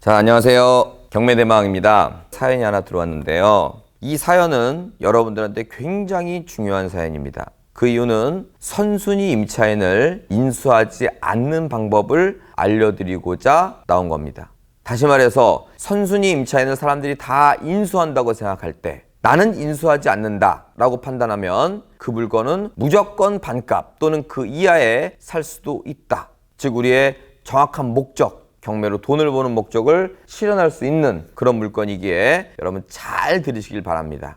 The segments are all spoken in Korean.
자, 안녕하세요. 경매대망입니다. 사연이 하나 들어왔는데요. 이 사연은 여러분들한테 굉장히 중요한 사연입니다. 그 이유는 선순위 임차인을 인수하지 않는 방법을 알려드리고자 나온 겁니다. 다시 말해서 선순위 임차인을 사람들이 다 인수한다고 생각할 때 나는 인수하지 않는다 라고 판단하면 그 물건은 무조건 반값 또는 그 이하에 살 수도 있다. 즉 우리의 정확한 목적, 경매로 돈을 버는 목적을 실현할 수 있는 그런 물건이기에 여러분 잘 들으시길 바랍니다.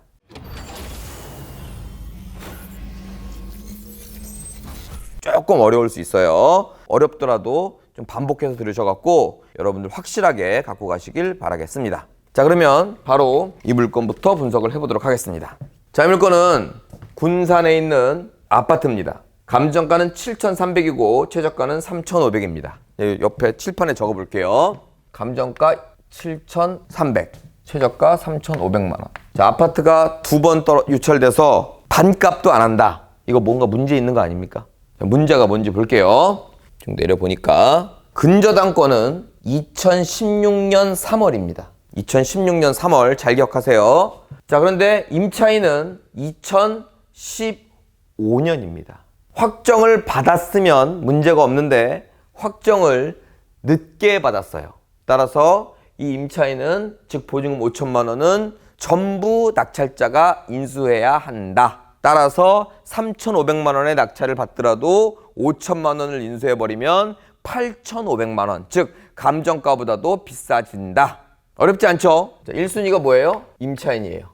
조금 어려울 수 있어요. 어렵더라도 좀 반복해서 들으셔갖고 여러분들 확실하게 갖고 가시길 바라겠습니다. 자, 그러면 바로 이 물건부터 분석을 해보도록 하겠습니다. 자, 이 물건은 군산에 있는 아파트입니다. 감정가는 7,300이고 최저가는 3,500입니다. 옆에 칠판에 적어볼게요. 감정가 7,300, 최저가 3,500만 원. 자, 아파트가 두 번 유찰돼서 반값도 안 한다. 이거 뭔가 문제 있는 거 아닙니까? 자, 문제가 뭔지 볼게요. 좀 내려보니까 근저당권은 2016년 3월입니다. 2016년 3월 잘 기억하세요. 자, 그런데 임차인은 2015년입니다. 확정을 받았으면 문제가 없는데 확정을 늦게 받았어요. 따라서 이 임차인은 즉 보증금 5천만 원은 전부 낙찰자가 인수해야 한다. 따라서 3,500만 원의 낙찰을 받더라도 5천만 원을 인수해버리면 8,500만 원, 즉 감정가보다도 비싸진다. 어렵지 않죠? 자, 1순위가 뭐예요? 임차인이에요.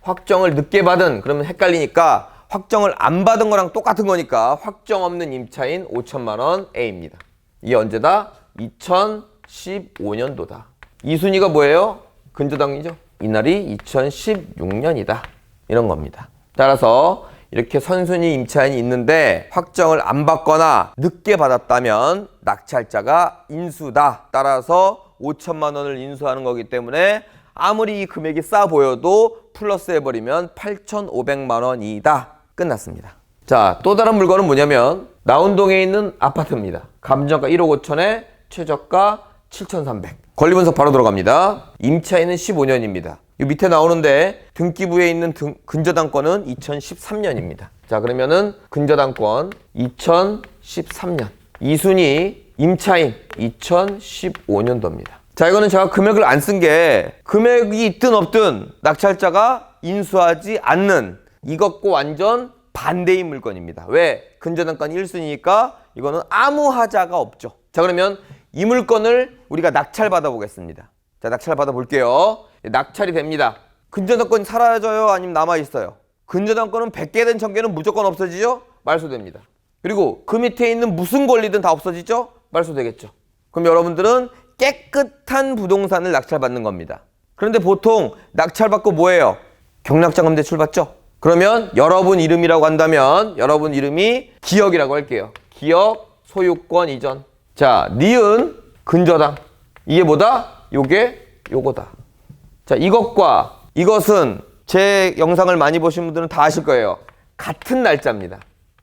확정을 늦게 받은, 그러면 헷갈리니까 확정을 안 받은 거랑 똑같은 거니까 확정 없는 임차인 5천만 원 A입니다. 이게 언제다? 2015년도다. 2순위가 뭐예요? 근저당이죠. 이날이 2016년이다. 이런 겁니다. 따라서 이렇게 선순위 임차인이 있는데 확정을 안 받거나 늦게 받았다면 낙찰자가 인수다. 따라서 5천만 원을 인수하는 거기 때문에 아무리 이 금액이 싸 보여도 플러스 해버리면 8,500만 원이다. 끝났습니다. 자, 또 다른 물건은 뭐냐면 나운동에 있는 아파트입니다. 감정가 1억 5천에 최저가 7,300. 권리분석 바로 들어갑니다. 임차인은 15년입니다. 이 밑에 나오는데 등기부에 있는 근저당권은 2013년입니다. 자, 그러면은 근저당권 2013년. 2순위 임차인 2015년도입니다. 자, 이거는 제가 금액을 안 쓴 게 금액이 있든 없든 낙찰자가 인수하지 않는 이것과 완전 반대인 물건입니다. 왜? 근저당권 1순위니까 이거는 아무 하자가 없죠. 자, 그러면 이 물건을 우리가 낙찰 받아 보겠습니다. 자, 낙찰 받아 볼게요. 낙찰이 됩니다. 근저당권이 사라져요? 아니면 남아있어요? 근저당권은 100개든 1000개는 무조건 없어지죠? 말소됩니다. 그리고 그 밑에 있는 무슨 권리든 다 없어지죠? 말소되겠죠. 그럼 여러분들은 깨끗한 부동산을 낙찰받는 겁니다. 그런데 보통 낙찰받고 뭐예요? 경락자금 대출 받죠? 그러면 여러분 이름이라고 한다면 여러분 이름이 기억이라고 할게요. 기억, 소유권 이전. 자, 니은, 근저당. 이게 뭐다? 요거다. 자, 이것과 이것은 제 영상을 많이 보신 분들은 다 아실 거예요. 같은 날짜입니다.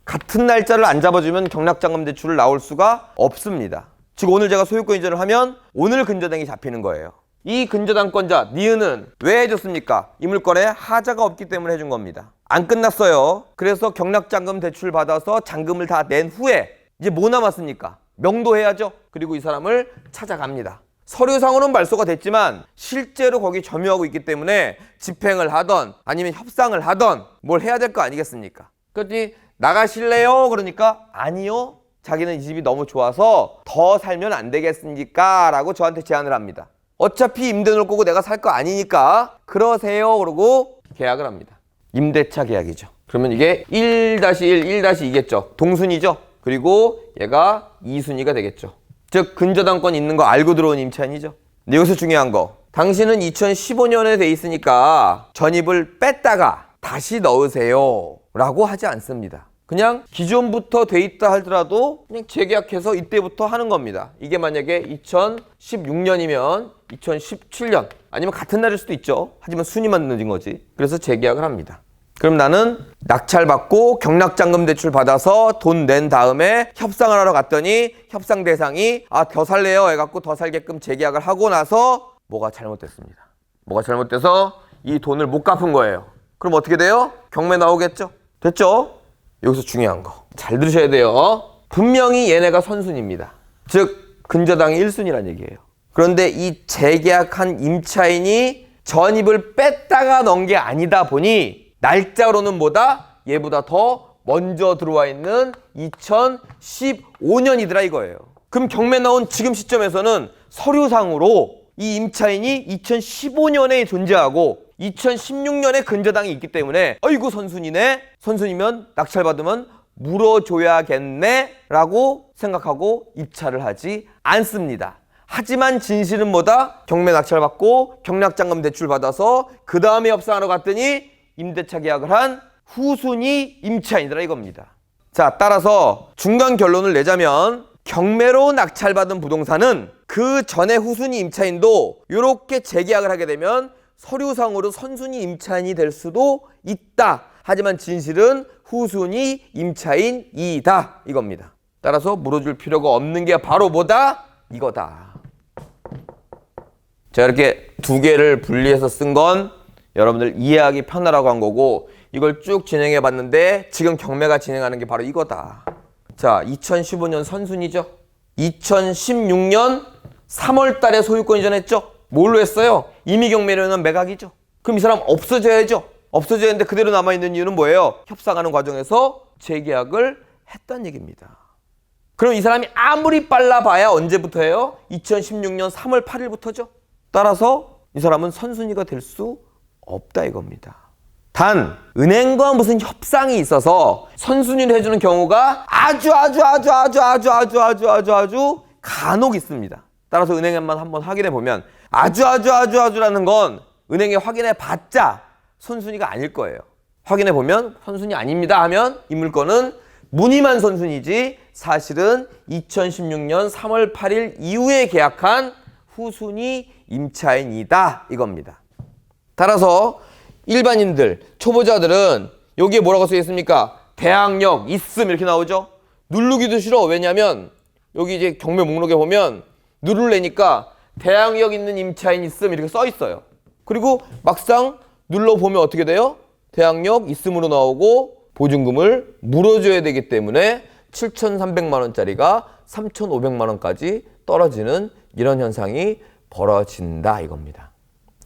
같은 날짜를 안 잡아주면 경락자금 대출을 나올 수가 없습니다. 즉 오늘 제가 소유권 이전을 하면 오늘 근저당이 잡히는 거예요. 이 근저당권자 니은은 왜 해줬습니까? 이 물건에 하자가 없기 때문에 해준 겁니다. 안 끝났어요. 그래서 경락자금 대출 받아서 잔금을 다 낸 후에 이제 뭐 남았습니까? 명도해야죠. 그리고 이 사람을 찾아갑니다. 서류상으로는 말소가 됐지만 실제로 거기 점유하고 있기 때문에 집행을 하던 아니면 협상을 하던 뭘 해야 될 거 아니겠습니까? 그랬더니 나가실래요? 그러니까 아니요. 자기는 이 집이 너무 좋아서 더 살면 안 되겠습니까? 라고 저한테 제안을 합니다. 어차피 임대 놓을 거고 내가 살 거 아니니까 그러세요. 그러고 계약을 합니다. 임대차 계약이죠. 그러면 이게 1-1, 1-2겠죠. 동순위죠. 그리고 얘가 2순위가 되겠죠. 즉 근저당권 있는 거 알고 들어온 임차인이죠. 근데 여기서 중요한 거. 당신은 2015년에 돼 있으니까 전입을 뺐다가 다시 넣으세요. 라고 하지 않습니다. 그냥 기존부터 돼 있다 하더라도 그냥 재계약해서 이때부터 하는 겁니다. 이게 만약에 2016년이면 2017년 아니면 같은 날일 수도 있죠. 하지만 순위만 늦은 거지. 그래서 재계약을 합니다. 그럼 나는 낙찰받고 경락잔금 대출 받아서 돈 낸 다음에 협상을 하러 갔더니 협상 대상이 더 살래요 해갖고 더 살게끔 재계약을 하고 나서 뭐가 잘못됐습니다. 뭐가 잘못돼서 이 돈을 못 갚은 거예요. 그럼 어떻게 돼요? 경매 나오겠죠? 됐죠? 여기서 중요한 거 잘 들으셔야 돼요. 분명히 얘네가 선순위입니다. 즉 근저당이 1순위란 얘기예요. 그런데 이 재계약한 임차인이 전입을 뺐다가 넣은 게 아니다 보니 날짜로는 뭐다? 얘보다 더 먼저 들어와 있는 2015년이더라 이거예요. 그럼 경매 나온 지금 시점에서는 서류상으로 이 임차인이 2015년에 존재하고 2016년에 근저당이 있기 때문에 아이고 선순위네. 선순위면 낙찰받으면 물어줘야겠네 라고 생각하고 입찰을 하지 않습니다. 하지만 진실은 뭐다? 경매 낙찰받고 경락잔금 대출 받아서 그 다음에 협상하러 갔더니 임대차 계약을 한 후순위 임차인이더라 이겁니다. 자, 따라서 중간 결론을 내자면 경매로 낙찰받은 부동산은 그 전에 후순위 임차인도 이렇게 재계약을 하게 되면 서류상으로 선순위 임차인이 될 수도 있다. 하지만 진실은 후순위 임차인이다 이겁니다. 따라서 물어줄 필요가 없는 게 바로 뭐다? 이거다. 제가 이렇게 두 개를 분리해서 쓴 건 여러분들 이해하기 편하라고 한 거고 이걸 쭉 진행해 봤는데 지금 경매가 진행하는 게 바로 이거다. 자, 2015년 선순위죠. 2016년 3월 달에 소유권 이전했죠. 뭘로 했어요? 임의경매료는 매각이죠. 그럼 이 사람 없어져야죠. 없어져야 하는데 그대로 남아있는 이유는 뭐예요? 협상하는 과정에서 재계약을 했다는 얘기입니다. 그럼 이 사람이 아무리 빨라봐야 언제부터예요? 2016년 3월 8일부터죠. 따라서 이 사람은 선순위가 될 수 없다 이겁니다. 단 은행과 무슨 협상이 있어서 선순위를 해주는 경우가 아주 간혹 있습니다. 따라서 은행에만 한번 확인해 보면 아주라는 건 은행에 확인해 봤자 선순위가 아닐 거예요. 확인해 보면 선순위 아닙니다 하면 이 물건은 무늬만 선순위지 사실은 2016년 3월 8일 이후에 계약한 후순위 임차인이다 이겁니다. 따라서 일반인들, 초보자들은 여기에 뭐라고 써 있습니까? 대항력 있음 이렇게 나오죠. 누르기도 싫어. 왜냐면 여기 이제 경매 목록에 보면 누르려니까 대항력 있는 임차인 있음 이렇게 써 있어요. 그리고 막상 눌러보면 어떻게 돼요? 대항력 있음으로 나오고 보증금을 물어줘야 되기 때문에 7,300만 원짜리가 3,500만 원까지 떨어지는 이런 현상이 벌어진다 이겁니다.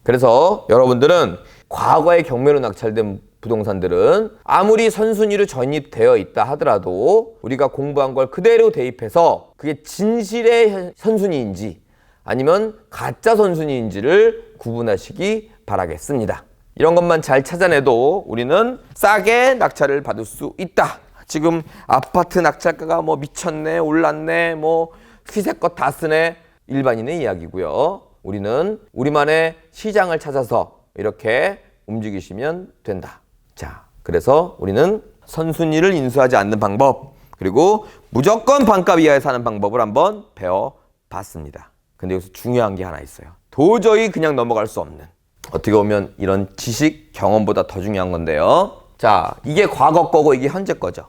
그래서 여러분들은 과거에 경매로 낙찰된 부동산들은 아무리 선순위로 전입되어 있다 하더라도 우리가 공부한 걸 그대로 대입해서 그게 진실의 선순위인지 아니면 가짜 선순위인지를 구분하시기 바라겠습니다. 이런 것만 잘 찾아내도 우리는 싸게 낙찰을 받을 수 있다. 지금 아파트 낙찰가가 뭐 미쳤네, 올랐네, 뭐 희새껏 다 쓰네 일반인의 이야기고요. 우리는 우리만의 시장을 찾아서 이렇게 움직이시면 된다. 자, 그래서 우리는 선순위를 인수하지 않는 방법 그리고 무조건 반값 이하에 사는 방법을 한번 배워봤습니다. 근데 여기서 중요한 게 하나 있어요. 도저히 그냥 넘어갈 수 없는 어떻게 보면 이런 지식, 경험보다 더 중요한 건데요. 자, 이게 과거 거고 이게 현재 거죠.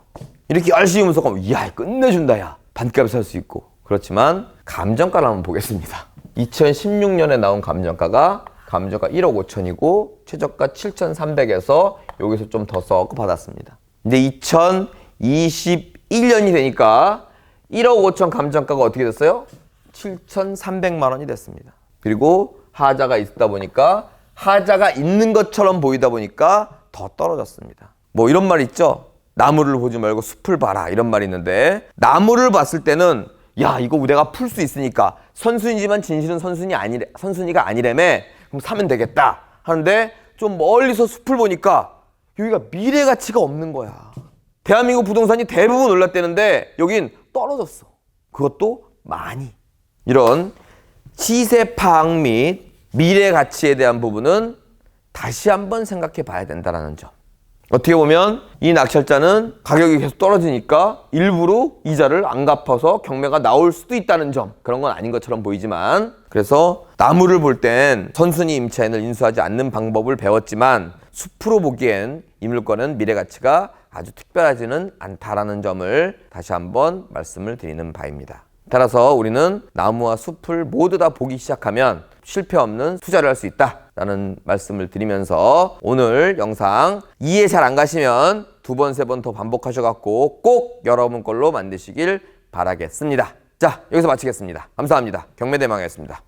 이렇게 열심히 분석하면 이야 끝내준다 야 반값에 살 수 있고 그렇지만 감정가를 한번 보겠습니다. 2016년에 나온 감정가 1억 5천이고 최저가 7,300에서 여기서 좀 더 썩고 받았습니다. 근데 2021년이 되니까 1억 5천 감정가가 어떻게 됐어요? 7,300만 원이 됐습니다. 그리고 하자가 있다 보니까 하자가 있는 것처럼 보이다 보니까 더 떨어졌습니다. 뭐 이런 말 있죠? 나무를 보지 말고 숲을 봐라 이런 말이 있는데 나무를 봤을 때는 야 이거 내가 풀 수 있으니까 선순위지만 진실은 선순위가 아니래매 그럼 사면 되겠다 하는데 좀 멀리서 숲을 보니까 여기가 미래 가치가 없는 거야. 대한민국 부동산이 대부분 올랐다는데 여긴 떨어졌어. 그것도 많이. 이런 시세 파악 및 미래 가치에 대한 부분은 다시 한번 생각해 봐야 된다는 점. 어떻게 보면 이 낙찰자는 가격이 계속 떨어지니까 일부러 이자를 안 갚아서 경매가 나올 수도 있다는 점, 그런 건 아닌 것처럼 보이지만, 그래서 나무를 볼 땐 선순위 임차인을 인수하지 않는 방법을 배웠지만 숲으로 보기엔 이 물건은 미래 가치가 아주 특별하지는 않다라는 점을 다시 한번 말씀을 드리는 바입니다. 따라서 우리는 나무와 숲을 모두 다 보기 시작하면 실패 없는 투자를 할 수 있다라는 말씀을 드리면서, 오늘 영상 이해 잘 안 가시면 2번, 3번 더 반복하셔갖고 꼭 여러분 걸로 만드시길 바라겠습니다. 자, 여기서 마치겠습니다. 감사합니다. 경매대망이었습니다.